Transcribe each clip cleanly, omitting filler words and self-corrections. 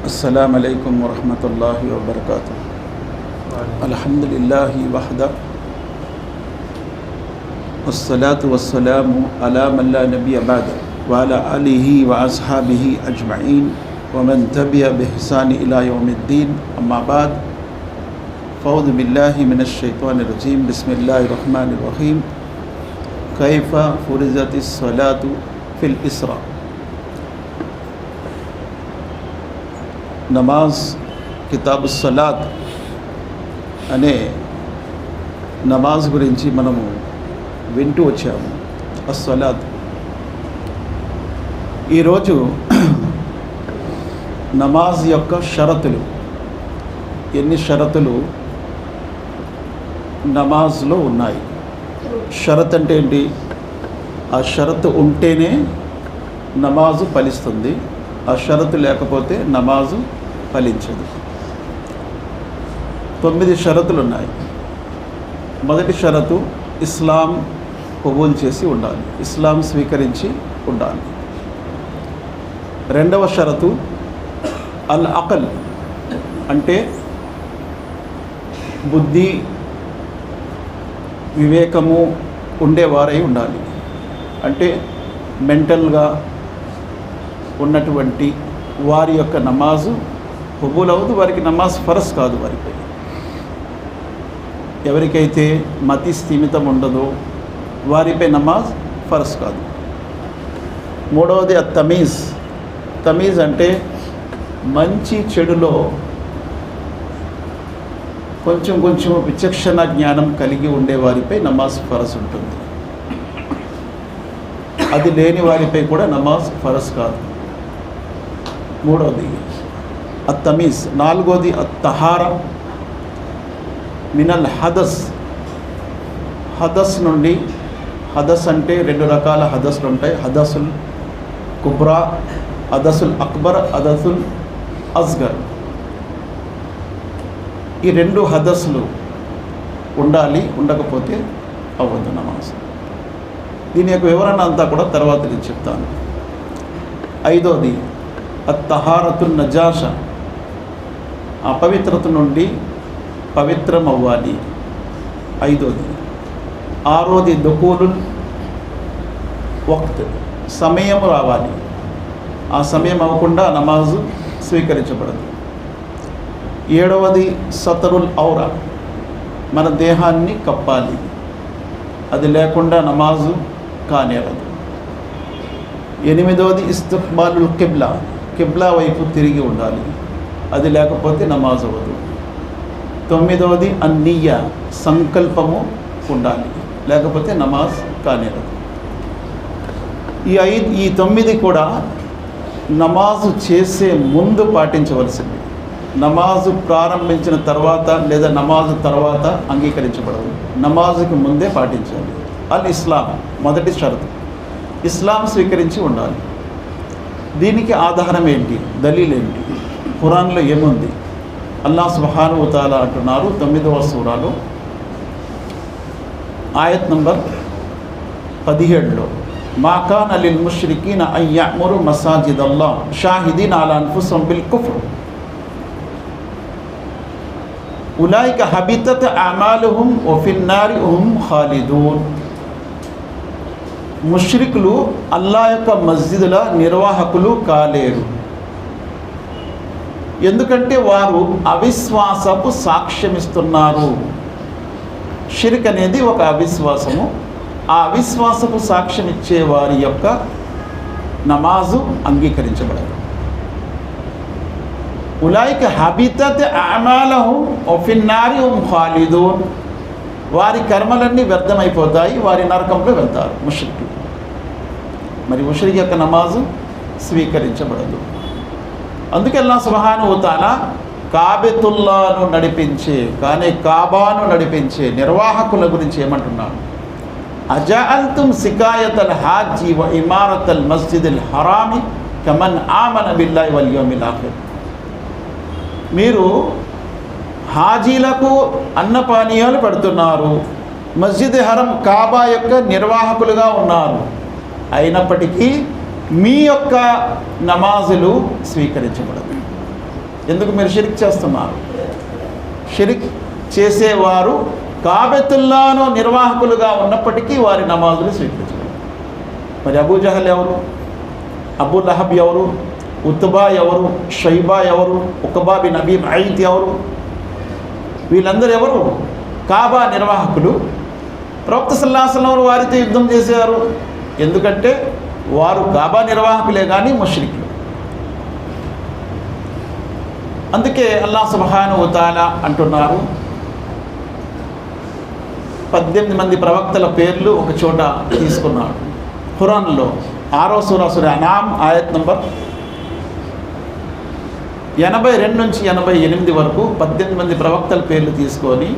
अस्सलामु अलैकुम वरहमतुल्लाहि वबरकातुहू। अल्हम्दुलिल्लाहि वहदा वस्सलातु वस्सलामु अला मन ला नबिय्य बअद व अला आलिहि व अस्हाबिहि अजमईन व मन तबिअ बिहसान इला यौमिद्दीन। अम्मा बाद फ़अऊज़ु बिल्लाहि मिनश शैतानिर रजीम। बिस्मिल्लाहिर रहमानिर रहीम। कैफ़ा फ़ुरिज़तिस सलातु फ़िल इस्रा। నమాజ్ కితాబు సలాత్ అనే నమాజ్ గురించి మనము వింటూ వచ్చాము. అస్సలాత్. ఈరోజు నమాజ్ యొక్క షరతులు, ఎన్ని షరతులు నమాజ్లో ఉన్నాయి. షరత్ అంటే ఏంటి? ఆ షరతు ఉంటేనే నమాజు ఫలిస్తుంది, ఆ షరతు లేకపోతే నమాజు ఫలించదు. 9 షరతులు ఉన్నాయి. మొదటి షరతు ఇస్లాం కబూల్ చేసి ఉండాలి, ఇస్లాం స్వీకరించి ఉండాలి. రెండవ షరతు అల్ అకల్, అంటే బుద్ధి వివేకము ఉండేవారై ఉండాలి. అంటే మెంటల్గా ఉన్నటువంటి వారి యొక్క నమాజు కబూల్ అవ్వదు, వారికి నమాజ్ ఫరజ్ కాదు. వారిపై ఎవరికైతే మతి స్థిమితం ఉండదో వారిపై నమాజ్ ఫరజ్ కాదు. మూడవది తమీజ్. తమీజ్ అంటే మంచి చెడులో కొంచెం విచక్షణ జ్ఞానం కలిగి ఉండే వారిపై నమాజ్ ఫరజ్ ఉంటుంది. అది లేని వారిపై కూడా నమాజ్ ఫరజ్ కాదు. మూడవది తమీజ్. నాలుగోది తహారా మినల్ హదస్. హదస్ నుండి, హదస్ అంటే 2 రకాల హదస్లు ఉంటాయి. హదసుల్ కుబ్రా, హదసుల్ అక్బర్, హదసుల్ అస్గర్. ఈ 2 హదస్లు ఉండాలి, ఉండకపోతే అవ్వదు నమాజ్. దీని యొక్క వివరణ అంతా కూడా తర్వాత నేను చెప్తాను. ఐదోది తహారతున్ నజాష, అపవిత్రత నుండి పవిత్రం అవ్వాలి. ఐదోది. ఆరోది దుఖూలుల్ వక్త్, సమయం రావాలి, ఆ సమయం అవ్వకుండా నమాజు స్వీకరించబడదు. ఏడవది సతరుల్ ఔరా, మన దేహాన్ని కప్పాలి, అది లేకుండా నమాజు కానేరదు. ఎనిమిదవది ఇస్తిక్బాలుల్ కిబ్లా, కిబ్లా వైపు తిరిగి ఉండాలి, అది లేకపోతే నమాజ్ అవ్వదు. 9వది అన్నీయ, సంకల్పము ఉండాలి, లేకపోతే నమాజ్ కానేరదు. ఈ 9 కూడా నమాజు చేసే ముందు పాటించవలసింది. నమాజు ప్రారంభించిన తర్వాత లేదా నమాజు తర్వాత అంగీకరించబడదు, నమాజుకి ముందే పాటించాలి. అల్ ఇస్లాం, మొదటి షరతు ఇస్లాం స్వీకరించి ఉండాలి. దీనికి ఆధారం ఏంటి, దలీల్ ఏంటి, ఖురాన్లో ఏముంది? అల్లాహ్ సుబ్హానహు వ తఆలా అంటున్నారు 9వ సూరాలో ఆయత్ నంబర్ 17లో, మా కాన లిల్ ముష్రికీన అన్ యఅమురు మసాజిదల్లాహ్ షాహిదీన అలా అన్ఫుసిహిం బిల్ కుఫ్ర్ ఉలైక హబితత్ అమాలుహుం వ ఫిన్ నారి హుమ్ ఖాలిదూన్. ముష్రికులు అల్లా యొక్క మస్జిదుల నిర్వాహకులు కాలేరు, ఎందుకంటే వారు అవిశ్వాసపు సాక్ష్యమిస్తున్నారు. షిర్క్ అనేది ఒక అవిశ్వాసము. ఆ అవిశ్వాసపు సాక్ష్యం ఇచ్చే వారి యొక్క నమాజు అంగీకరించబడదు. ఉలైక హబితత్ అమాలహుం వ ఫిన్ నారి హుమ్ ఖాలిదూన్, వారి కర్మలన్నీ వ్యర్థమైపోతాయి, వారి నరకంలో వెళ్తారు ముష్రికులు. మరి ముష్రిక్ యొక్క నమాజు స్వీకరించబడదు. అందుకే అల్లాహ్ సుబ్హానహు వ తఆలా కాబతుల్లాను నడిపించే, కానీ కాబాను నడిపించే నిర్వాహకుల గురించి ఏమంటున్నాడు? అజఅల్తుమ్ సికాయతల్ హాజి వ ఇమారతల్ మస్జిదిల్ హరామి కమన్ ఆమన బిల్లాహి వల్ యౌమిల్ ఆఖిర్. మీరు హాజీలకు అన్నపానీయాలు పెడుతున్నారు, మస్జిద్ హరం కాబా యొక్క నిర్వాహకులుగా ఉన్నారు, అయినప్పటికీ మీ యొక్క నమాజులు స్వీకరించబడదు. ఎందుకు మీరు షిరిక్ చేస్తున్నారు? షిరిక్ చేసేవారు కాబెతుల్లాను నిర్వాహకులుగా ఉన్నప్పటికీ వారి నమాజులు స్వీకరించారు. మరి అబూ జహల్ ఎవరు? అబూ లహబ్ ఎవరు? ఉత్బా ఎవరు? షైబా ఎవరు? ఉక్బా బిన్ అబీ ముఐత్ ఎవరు? వీళ్ళందరూ ఎవరు? కాబా నిర్వాహకులు. ప్రవక్త సల్లల్లాహు అలైహి వసల్లం వారితో యుద్ధం చేశారు. ఎందుకంటే వారు కాబా నిర్వాహకులే కానీ ముష్రికులు. అందుకే అల్లాహ్ సుబ్హానహు వ తఆలా అంటున్నారు, 18 మంది ప్రవక్తల పేర్లు ఒక చోట తీసుకున్నాడు ఖురాన్లో. 6వ సూరా అనామ్ ఆయత్ నంబర్ 82 నుంచి 88 వరకు 18 మంది ప్రవక్తల పేర్లు తీసుకొని,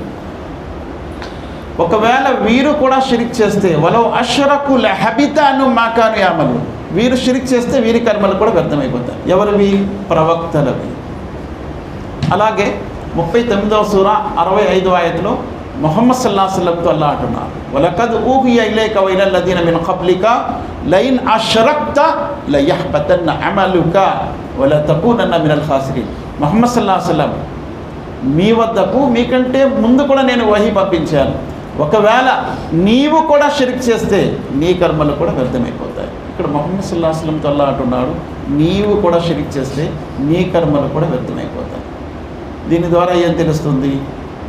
ఒకవేళ వీరు కూడా షిరిక్ చేస్తే వలౌ అష్రకు లహబిత అను మాకాను యామలు, వీరు షిరిక్ చేస్తే వీరి కర్మలు కూడా వ్యర్థమైపోతాయి. ఎవరివి? ప్రవక్తలవి. అలాగే 39వ సూరా 65వ ఆయతలో ముహమ్మద్ సల్లల్లాహు అలైహి వసల్లంతో అల్లాహ్ అంటున్నారు, వలకద్ ఊహియ ఇలైక వ ఇలల్ లదీన మిన్ ఖబ్లిక లైన్ అష్రక్త లయహ్బతన్న అమలుక వల తకూనన్న మినల్ ఖాసిరీన్. ముహమ్మద్ సల్లల్లాహు అలైహి వసల్లం, మీ వద్దకు మీకంటే ముందు కూడా నేను వహీ పంపించాను, ఒకవేళ నీవు కూడా షిరిక్ చేస్తే నీ కర్మలు కూడా వ్యర్థమైపోతాయి. ఇక్కడ ముహమ్మద్ సల్లల్లాహు అలైహి వసల్లంతో అల్లాహ్ అంటున్నాడు, నీవు కూడా షిరిక్ చేస్తే నీ కర్మలు కూడా వ్యర్థమైపోతాయి. దీని ద్వారా ఏం తెలుస్తుంది?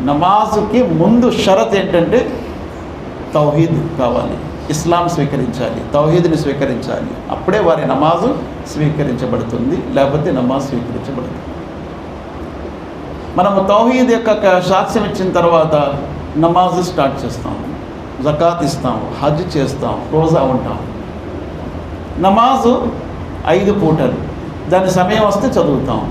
నమాజుకి ముందు షరత్ ఏంటంటే తౌహీద్ కావాలి, ఇస్లాం స్వీకరించాలి, తౌహీద్ని స్వీకరించాలి. అప్పుడే వారి నమాజు స్వీకరించబడుతుంది, లేకపోతే నమాజ్ స్వీకరించబడుతుంది. మనము తౌహీద్ యొక్క సాక్ష్యం ఇచ్చిన తర్వాత నమాజ్ స్టార్ట్ చేస్తాము, జకాత్ ఇస్తాము, హజ్ చేస్తాం, రోజా ఉంటాం. నమాజు 5 పూటలు, దాని సమయం వస్తే చదువుతాం.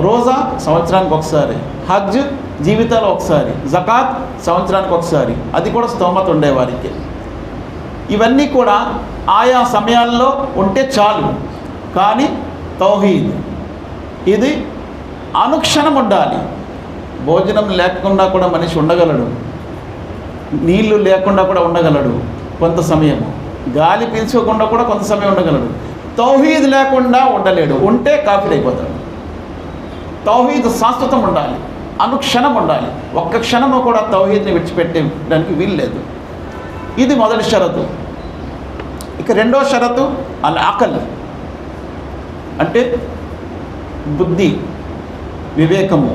రోజా సంవత్సరానికి ఒకసారి, హజ్ జీవితాలు ఒకసారి, జకాత్ సంవత్సరానికి ఒకసారి, అది కూడా స్తోమత ఉండేవారికి. ఇవన్నీ కూడా ఆయా సమయాల్లో ఉంటే చాలు. కానీ తౌహీద్ ఇది అనుక్షణం ఉండాలి. భోజనం లేకుండా కూడా మనిషి ఉండగలడు, నీళ్లు లేకుండా కూడా ఉండగలడు కొంత సమయము, గాలి పీల్చుకోకుండా కూడా కొంత సమయం ఉండగలడు. తౌహీద్ లేకుండా ఉండలేడు, ఉంటే కాఫీర్ అయిపోతాడు. తౌహీద్ శాశ్వతం ఉండాలి, అనుక్షణం ఉండాలి. ఒక్క క్షణము కూడా తౌహీద్ని విడిచిపెట్టడానికి వీలు లేదు. ఇది మొదటి షరతు. ఇక రెండో షరతు అల్ అకల్, అంటే బుద్ధి, వివేకము.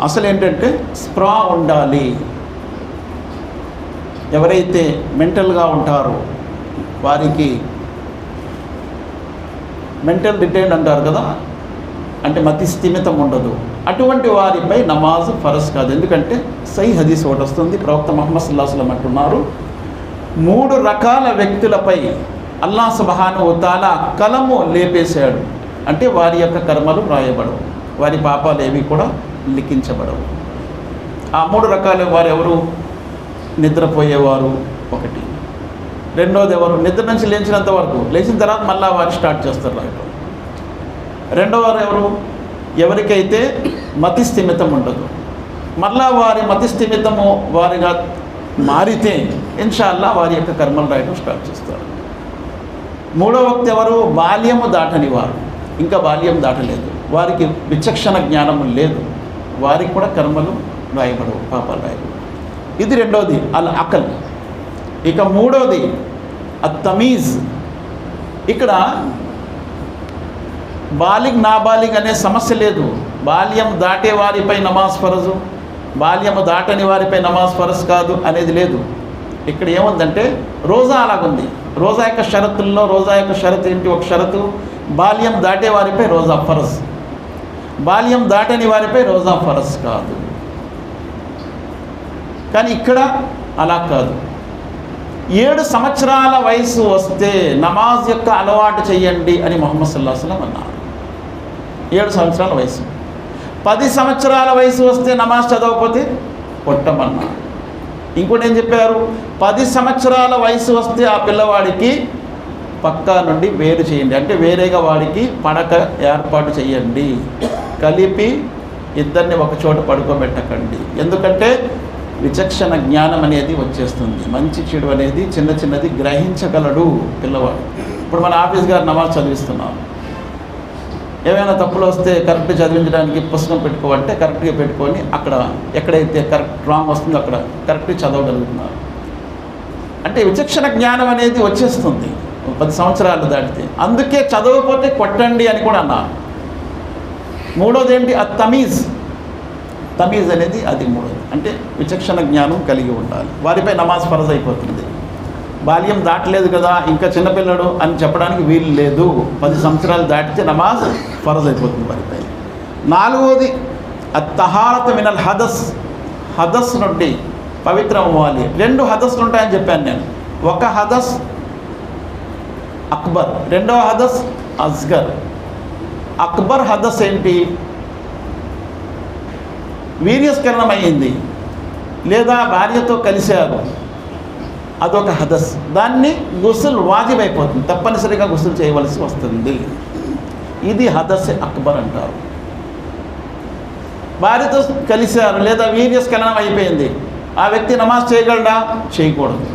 అసలు ఏంటంటే స్ప్రా ఉండాలి. ఎవరైతే మెంటల్గా ఉంటారో వారికి మెంటల్ రిటైర్డ్ అంటారు కదా, అంటే మతి స్థిమితం ఉండదు. అటువంటి వారిపై నమాజ్ ఫరజ్ కాదు. ఎందుకంటే సహీ హదీస్ ఒకటి వస్తుంది, ప్రవక్త ముహమ్మద్ సల్లల్లాహు అలైహి వసల్లం అంటున్నారు, 3 రకాల వ్యక్తులపై అల్లాహ్ సుబ్హానహు వ తఆలా కలము లేపేశాడు. అంటే వారి యొక్క కర్మలు వ్రాయబడవు, వారి పాపాలు ఏవి కూడా లిఖించబడవు. ఆ 3 రకాల వారు ఎవరు? నిద్రపోయేవారు ఒకటి, రెండోది ఎవరు? నిద్ర నుంచి లేచినంత వరకు, లేచిన తర్వాత మళ్ళీ వారు స్టార్ట్ చేస్తారు రాయటం. రెండో వారు ఎవరు? ఎవరికైతే మతి స్థిమితం ఉండదు, మళ్ళా వారి మతి స్థిమితము వారిగా మారితే ఇన్షాల్లా వారి యొక్క కర్మలు రాయడం స్టార్ట్ చేస్తారు. మూడో వ్యక్తి ఎవరు? బాల్యము దాటని వారు, ఇంకా బాల్యం దాటలేదు, వారికి విచక్షణ జ్ఞానము లేదు, వారికి కూడా కర్మలు రాయబడవు, పాపాలు రాయబడవు. ఇది రెండోది అల్ అకల్. ఇక మూడోది అత్తమీజ్. ఇక్కడ బాలిగ్ నాబాలిగ్ అనే సమస్య లేదు. బాల్యం దాటే వారిపై నమాజ్ ఫరజు, బాల్యము దాటని వారిపై నమాజ్ ఫరజ్ కాదు అనేది లేదు. ఇక్కడ ఏముందంటే రోజా అలాగుంది. రోజా యొక్క షరతుల్లో రోజా యొక్క షరతు ఏంటి? ఒక షరతు బాల్యం దాటే వారిపై రోజా ఫరజ్, బాల్యం దాటని వారిపై రోజా ఫరజ్ కాదు. కానీ ఇక్కడ అలా కాదు. 7 సంవత్సరాల వయసు వస్తే నమాజ్ యొక్క అలవాటు చేయండి అని ముహమ్మద్ సల్లల్లాహు అలైహి వసల్లం అన్నారు. 7 సంవత్సరాల వయసు. 10 సంవత్సరాల వయసు వస్తే నమాజ్ చదవకపోతే కొట్టమన్నారు. ఇంకోటి ఏం చెప్పారు? 10 సంవత్సరాల వయసు వస్తే ఆ పిల్లవాడికి పక్కా నుండి వేరు చేయండి, అంటే వేరేగా వాడికి పడక ఏర్పాటు చేయండి, కలిపి ఇద్దరిని ఒక చోట పడుకోబెట్టకండి. ఎందుకంటే విచక్షణ జ్ఞానం అనేది వచ్చేస్తుంది, మంచి చెడు అనేది చిన్న చిన్నది గ్రహించగలడు పిల్లవాడు. ఇప్పుడు మన ఆఫీస్ గారు నమాజ్ చదివిస్తున్నాం, ఏమైనా తప్పులు వస్తే కరెక్ట్ చదివించడానికి పుస్తకం పెట్టుకోవాలంటే కరెక్ట్గా పెట్టుకొని అక్కడ ఎక్కడైతే కరెక్ట్ రాంగ్ వస్తుందో అక్కడ కరెక్ట్గా చదవగలుగుతున్నారు. అంటే విచక్షణ జ్ఞానం అనేది వచ్చేస్తుంది 10 సంవత్సరాలు దాటితే. అందుకే చదవకపోతే కొట్టండి అని కూడా అన్నారు. మూడోది ఏంటి? తమీజ్ అనేది అది మూడోది. అంటే విచక్షణ జ్ఞానం కలిగి ఉండాలి. వారిపై నమాజ్ ఫరజ్ అయిపోతుంది. బాల్యం దాటలేదు కదా, ఇంకా చిన్నపిల్లడు అని చెప్పడానికి వీలు లేదు. 10 సంవత్సరాలు దాటితే నమాజ్ ఫరజ్ అయిపోతుంది వారిపై. నాలుగోది అత్తహారత మినల్ హదస్ నుండి పవిత్రం అవ్వాలి. 2 హదస్లు ఉంటాయని చెప్పాను నేను. ఒక హదస్ అక్బర్, రెండవ హదస్ అస్గర్. అక్బర్ హదస్ ఏంటి? వీర్యస్కరణం అయ్యింది లేదా భార్యతో కలిశారు, అదొక హదస్. దాన్ని గుస్సుల్ వాజిబ్ అయిపోతుంది, తప్పనిసరిగా గుస్సులు చేయవలసి వస్తుంది. ఇది హదస్ అక్బర్ అంటారు. భార్యతో కలిశారు లేదా వీర్యస్ఖలనం అయిపోయింది, ఆ వ్యక్తి నమాజ్ చేయగలడా? చేయకూడదు.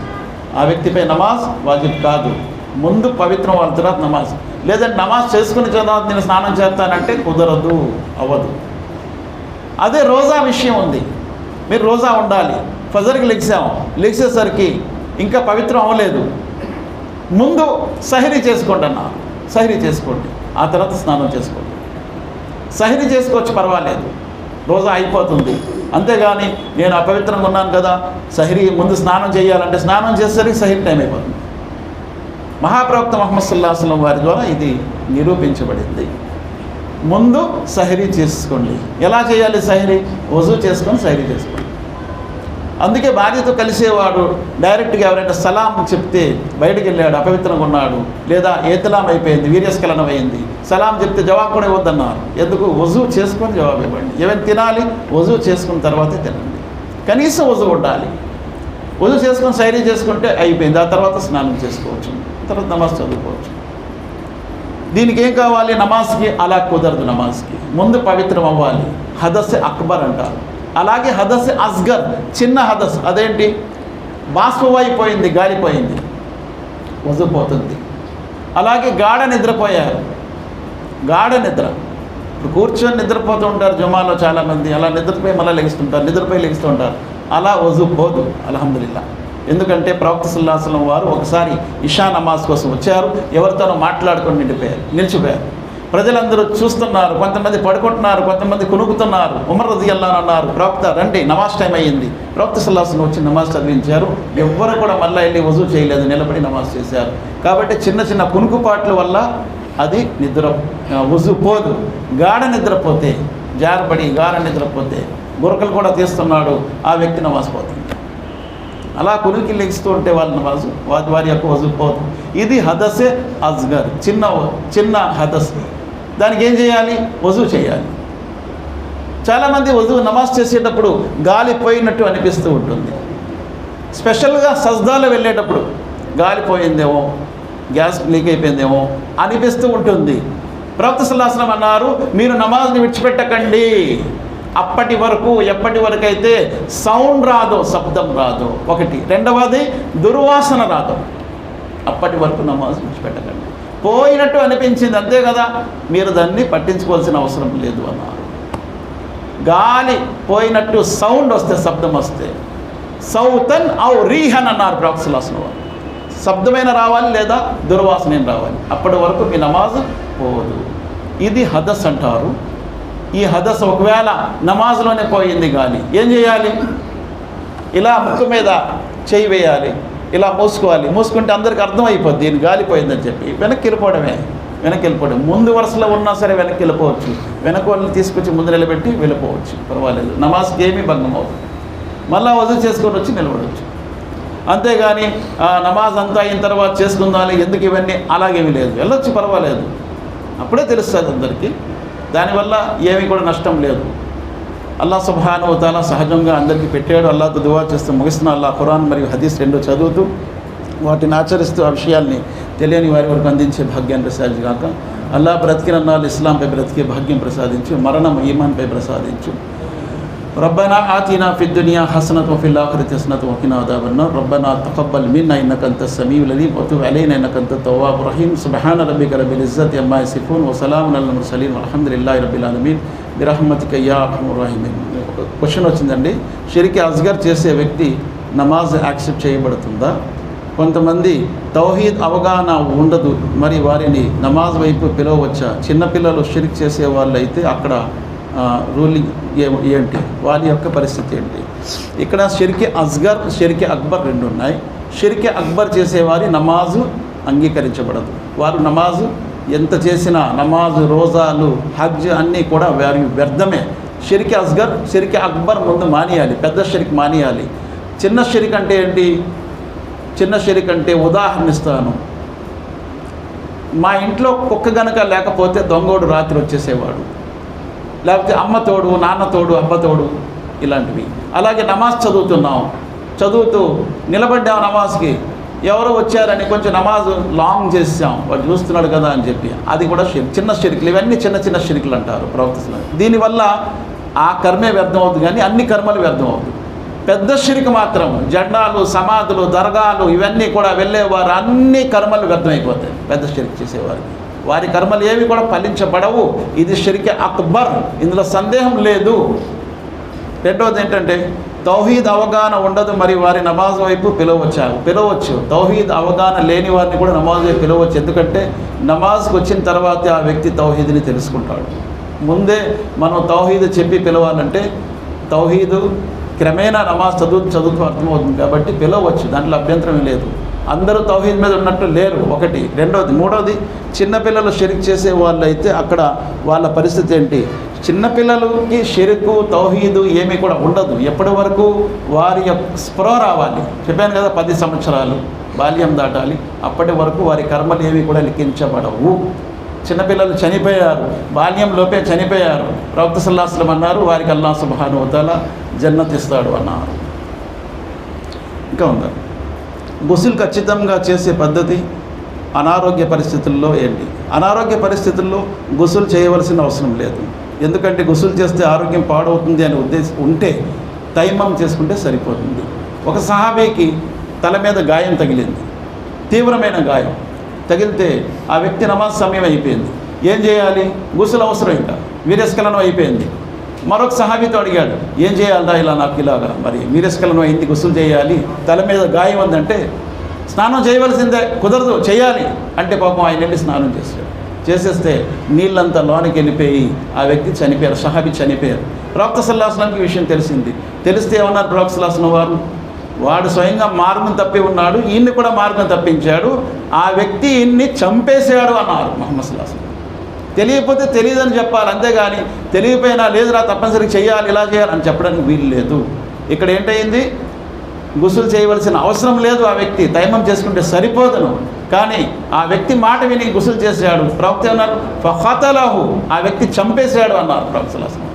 ఆ వ్యక్తిపై నమాజ్ వాజిబ్ కాదు. ముందు పవిత్రం వాళ్ళ తర్వాత నమాజ్. లేదంటే నమాజ్ చేసుకుని తర్వాత నేను స్నానం చేస్తానంటే కుదరదు, అవ్వదు. అదే రోజా విషయం ఉంది. మీరు రోజా ఉండాలి. ఫజర్కి లెగిసేసరికి ఇంకా పవిత్రం అవ్వలేదు, ముందు సహరీ చేసుకోండి అన్నారు. సహరీ చేసుకోండి, ఆ తర్వాత స్నానం చేసుకోండి. సహరీ చేసుకోవచ్చు, పర్వాలేదు, రోజా అయిపోతుంది. అంతేగాని నేను అపవిత్రంగా ఉన్నాను కదా, సహరీ ముందు స్నానం చేయాలంటే స్నానం చేసేసరికి సహరీ టైం అయిపోతుంది. మహాప్రవక్త ముహమ్మద్ సల్లల్లాహు అలైహి వసల్లం వారి ద్వారా ఇది నిరూపించబడింది. ముందు సహరీ చేసుకోండి. ఎలా చేయాలి సహరీ? వజూ చేసుకొని సహరీ చేసుకోండి. అందుకే భార్యతో కలిసేవాడు డైరెక్ట్గా ఎవరైనా సలాం చెప్తే బయటకు వెళ్ళాడు, అపవిత్రంగా ఉన్నాడు, లేదా ఏతలాం అయిపోయింది, వీర్యస్ఖలనం అయింది, సలాం చెప్తే జవాబు కూడా ఇవ్వద్దన్నారు. ఎందుకు? వజూ చేసుకొని జవాబు ఇవ్వండి. ఏమైనా తినాలి, వజూ చేసుకున్న తర్వాతే తినండి. కనీసం వజూ ఉండాలి. వజూ చేసుకొని సైరీ చేసుకుంటే అయిపోయింది. ఆ తర్వాత స్నానం చేసుకోవచ్చు, తర్వాత నమాజ్ చదువుకోవచ్చు. దీనికి ఏం కావాలి? నమాజ్కి అలా కుదరదు. నమాజ్కి ముందు పవిత్రం అవ్వాలి. హదస్ అక్బర్ అంటారు. అలాగే హదస్ అస్గర్, చిన్న హదస్. అదేంటి? బాష్పమైపోయింది, గాలిపోయింది, వదిలిపోతుంది. అలాగే గాఢ నిద్రపోయారు. గాఢ నిద్ర, ఇప్పుడు కూర్చొని నిద్రపోతూ ఉంటారు జుమాలో చాలామంది, అలా నిద్రపోయి మళ్ళీ లెగిస్తుంటారు, నిద్రపోయి లెగిస్తూ ఉంటారు. అలా వజూ పోదు అల్హమ్దులిల్లా. ఎందుకంటే ప్రవక్త సల్లల్లాహు అలైహి వసల్లం వారు ఒకసారి ఇషా నమాజ్ కోసం వచ్చారు, ఎవరితోనో మాట్లాడుకొని నిలిచిపోయారు. ప్రజలందరూ చూస్తున్నారు, కొంతమంది పడుకుంటున్నారు, కొంతమంది కునుకుతున్నారు. ఉమర్ రజియల్లాహు అన్హు అన్నారు, ప్రవక్త రండి, నమాజ్ టైం అయ్యింది. ప్రవక్త సల్లల్లాహు అలైహి వసల్లం వచ్చి నమాజ్ చదివించారు. ఎవ్వరు కూడా మళ్ళీ వెళ్ళి వజూ చేయలేదు, నిలబడి నమాజ్ చేశారు. కాబట్టి చిన్న చిన్న కునుకుపాట్ల వల్ల అది వజూ పోదు. గాఢ నిద్రపోతే, జారబడి గాఢ నిద్రపోతే, గురకలు కూడా తీస్తున్నాడు, ఆ వ్యక్తి నమాజ్ పోతుంది. అలా కునికి లెగిస్తూ ఉంటే వాళ్ళ నమాజు వారి యొక్క వజూ పోదు. ఇది హదసే అస్గర్, చిన్న హదస్. దానికి ఏం చేయాలి? వజూ చేయాలి. చాలామంది వజూ నమాజ్ చేసేటప్పుడు గాలి పోయినట్టు అనిపిస్తూ ఉంటుంది. స్పెషల్గా సజ్దాలో వెళ్ళేటప్పుడు గాలిపోయిందేమో, గ్యాస్ లీక్ అయిపోయిందేమో అనిపిస్తూ ఉంటుంది. ప్రవక్త సల్లల్లాహు అలైహి వసల్లం అన్నారు, మీరు నమాజ్ని విడిచిపెట్టకండి అప్పటి వరకు, ఎప్పటి వరకు అయితే సౌండ్ రాదో, శబ్దం రాదో. ఒకటి. రెండవది దుర్వాసన రాదో, అప్పటి వరకు నమాజ్ విడిచిపెట్టకండి. పోయినట్టు అనిపించింది అంతే కదా, మీరు దాన్ని పట్టించుకోవాల్సిన అవసరం లేదు అన్నారు. గాలి పోయినట్టు సౌండ్ వస్తే, శబ్దం వస్తే, సౌతన్ ఔ రీహన్ అన్నారు ప్రవక్త సల్లల్లాహు అలైహి వసల్లం. శబ్దమైన రావాలి లేదా దుర్వాసన రావాలి, అప్పటి వరకు మీ నమాజ్ పోదు. ఇది హదస్ అంటారు. ఈ హదస్ ఒకవేళ నమాజ్లోనే పోయింది గాలి, ఏం చేయాలి? ఇలా ముక్కు మీద చేయి వేయాలి, ఇలా మూసుకుంటే అందరికీ అర్థమైపోద్ది దీని గాలిపోయిందని చెప్పి వెనక్కి వెళ్ళిపోవడం. ముందు వరుసలో ఉన్నా సరే వెనక్కి వెళ్ళిపోవచ్చు, వెనక వాళ్ళని తీసుకొచ్చి ముందు నిలబెట్టి వెళ్ళిపోవచ్చు, పర్వాలేదు. నమాజ్కి ఏమీ భంగం అవుతుంది. మళ్ళీ వజూ చేసుకొని వచ్చి నిలబడవచ్చు. అంతేగాని నమాజ్ అంతా అయిన తర్వాత చేసుకుందాలి, ఎందుకు ఇవన్నీ, అలాగేమీ లేదు. వెళ్ళొచ్చు, పర్వాలేదు. అప్పుడే తెలుస్తుంది అందరికీ. దానివల్ల ఏమీ కూడా నష్టం లేదు. అల్లాహ్ సుబ్హానహు వ తఆలా సహజంగా అందరికీ పెట్టాడు. అల్లాహ్తో దువా చేస్తూ ముగిస్తున్న అల్లాహ్ ఖురాన్ మరియు హదీస్ రెండు చదువుతూ వాటిని ఆచరిస్తూ ఆ విషయాల్ని తెలియని వారి వరకు అందించే భాగ్యాన్ని ప్రసాదించుగాక. అల్లాహ్ బ్రతికిన నాళ్ళు ఇస్లాంపై బ్రతికే భాగ్యం ప్రసాదించు, మరణం ఈమాన్పై ప్రసాదించు. రబ్బనా ఆతినా ఫిద్ దునియా హసనత్ వఫిల్ ఆఖిరతి హసనత్ వఖినా అదాబన్నార్ రబ్బనా తఖబ్బల్ మిన్నా ఇన్నక అంతస్ సమీఉల్ అలీమ్ వతుబ్ అలైనా ఇన్నక అంతత్ తవ్వాబుర్ రహీమ్ సుబ్హాన రబ్బిక రబ్బిల్ ఇజ్జతి అమ్మా యసిఫూన్ వసలామున్ అలల్ ముర్సలీన్ వల్హమ్దులిల్లాహి రబ్బిల్ ఆలమీన్ బిరహ్మతిక యా అర్హమర్ రహీమీన్. ఒక క్వశ్చన్ వచ్చిందండి, షిర్క్ అస్గర్ చేసే వ్యక్తి నమాజ్ యాక్సెప్ట్ చేయబడుతుందా? కొంతమంది తౌహీద్ అవగాహన ఉండదు, మరి వారిని నమాజ్ వైపు పిలవచ్చా? చిన్నపిల్లలు షిర్క్ చేసే వాళ్ళు అయితే అక్కడ రూలింగ్ ఏంటి, వారి యొక్క పరిస్థితి ఏంటి? ఇక్కడ షిర్క్ అస్గర్ షిర్క్ అక్బర్ రెండు ఉన్నాయి. షిర్క్ అక్బర్ చేసేవారి నమాజు అంగీకరించబడదు. వారు నమాజు ఎంత చేసినా, నమాజు, రోజాలు, హజ్ అన్నీ కూడా వారి వ్యర్థమే. షిర్క్ అస్గర్ షిర్క్ అక్బర్ ముందు మానేయాలి, పెద్ద షిర్క్ మానేయాలి. చిన్న షిర్క్ అంటే ఏంటి? చిన్న షిర్క్ అంటే ఉదాహరణ ఇస్తాను. మా ఇంట్లో కుక్క గనక లేకపోతే దొంగోడు రాత్రి వచ్చేసేవాడు, లేకపోతే అమ్మ తోడు, నాన్న తోడు, అబ్బ తోడు, ఇలాంటివి. అలాగే నమాజ్ చదువుతూ నిలబడ్డాం నమాజ్కి, ఎవరో వచ్చారని కొంచెం నమాజ్ లాంగ్ చేసాం, వాడు చూస్తున్నాడు కదా అని చెప్పి, అది కూడా చిన్న షిర్కులు. ఇవన్నీ చిన్న చిన్న షిర్కులు అంటారు ప్రవక్త. దీనివల్ల ఆ కర్మే వ్యర్థం అవుతుంది, కానీ అన్ని కర్మలు వ్యర్థం అవుతుంది. పెద్ద షిర్క్ మాత్రం జెండాలు, సమాధులు, దర్గాలు ఇవన్నీ కూడా వెళ్ళేవారు అన్ని కర్మలు వ్యర్థమైపోతాయి. పెద్ద షిర్క్ చేసేవారికి వారి కర్మలు ఏవి కూడా ఫలించబడవు. ఇది షిర్క్ అక్బర్, ఇందులో సందేహం లేదు. రెండవది ఏంటంటే తౌహీద్ అవగాహన ఉండదు, మరి వారి నమాజ్ వైపు పిలవచ్చు. తౌహీద్ అవగాహన లేని వారిని కూడా నమాజ్ వైపు పిలవచ్చు. ఎందుకంటే నమాజ్కి వచ్చిన తర్వాత ఆ వ్యక్తి తౌహీద్ని తెలుసుకుంటాడు. ముందే మనం తౌహీద్ చెప్పి పిలవాలంటే తౌహీదు క్రమేణా నమాజ్ చదువుతూ అర్థమవుతుంది కాబట్టి పిలవచ్చు, దాంట్లో అభ్యంతరం లేదు. అందరూ తౌహీద్ మీద ఉన్నట్టు లేరు, ఒకటి. మూడవది చిన్నపిల్లలు షిర్క్ చేసే వాళ్ళు అయితే అక్కడ వాళ్ళ పరిస్థితి ఏంటి? చిన్నపిల్లలకి షిర్కు, తౌహీదు ఏమీ కూడా ఉండదు. ఎప్పటి వరకు వారి యొక్క స్పృహ రావాలి. చెప్పాను కదా, 10 సంవత్సరాలు బాల్యం దాటాలి, అప్పటి వరకు వారి కర్మలు ఏవి కూడా లిఖించబడవు. చిన్నపిల్లలు చనిపోయారు, బాల్యంలోపే చనిపోయారు. ప్రవక్త సల్లల్లాహు అలైహి వసల్లం అన్నారు, వారికి అల్లాహ్ సుబ్హానహు వ తఆలా జన్నత్ ఇస్తాడు అన్నారు. ఇంకా ఉందా? గుస్ల్ ఖచ్చితంగా చేసే పద్ధతి అనారోగ్య పరిస్థితుల్లో ఏంటి? అనారోగ్య పరిస్థితుల్లో గుస్ల్ చేయవలసిన అవసరం లేదు. ఎందుకంటే గుస్ల్ చేస్తే ఆరోగ్యం పాడవుతుంది అనే ఉద్దేశం ఉంటే తైమం చేసుకుంటే సరిపోతుంది. ఒక సహాబీకి తల మీద గాయం తగిలింది, తీవ్రమైన గాయం తగిలితే ఆ వ్యక్తి నమాజ్ సమయం అయిపోయింది. ఏం చేయాలి? గుస్ల్ అవసరం, ఇంకా వీర్యస్ఖలనం అయిపోయింది. మరొక సహాబీతో అడిగాడు, ఏం చేయాలరా ఇలా, నాకు ఇలాగా మరి వీర్యస్ఖలనం అయింది, గుస్ల్ చేయాలి, తల మీద గాయం ఉందంటే స్నానం చేయవలసిందే, కుదరదు చేయాలి అంటే పాపం ఆయన వెళ్ళి స్నానం చేసేస్తే నీళ్ళంతా లోనికి వెళ్ళిపోయి ఆ వ్యక్తి చనిపోయారు, సహాబీ చనిపోయారు. ప్రవక్త సల్లల్లాహు అలైహి వసల్లంకి విషయం తెలిస్తే ఏమన్నారు ప్రవక్త సల్లల్లాహు అలైహి వసల్లం వాడు స్వయంగా మార్గం తప్పి ఉన్నాడు, ఈయన్ని కూడా మార్గం తప్పించాడు, ఆ వ్యక్తి ఈయన్ని చంపేశాడు అన్నారు ముహమ్మద్ సల్లల్లాహు అలైహి వసల్లం. తెలియకపోతే తెలియదని చెప్పాలి, అంతేగాని తెలియపోయినా లేదురా తప్పనిసరిగా చేయాలి, ఇలా చేయాలి అని చెప్పడానికి వీలు లేదు. ఇక్కడ ఏంటయింది? గుస్ల్ చేయవలసిన అవసరం లేదు, ఆ వ్యక్తి తైమం చేసుకుంటే సరిపోదును. కానీ ఆ వ్యక్తి మాట విని గుస్ల్ చేశాడు. ప్రవక్త ఏమన్నారు? ఫఖతలహు, ఆ వ్యక్తి చంపేశాడు అన్నారు ప్రవక్త సల్లల్లాహు అలైహి వసల్లం.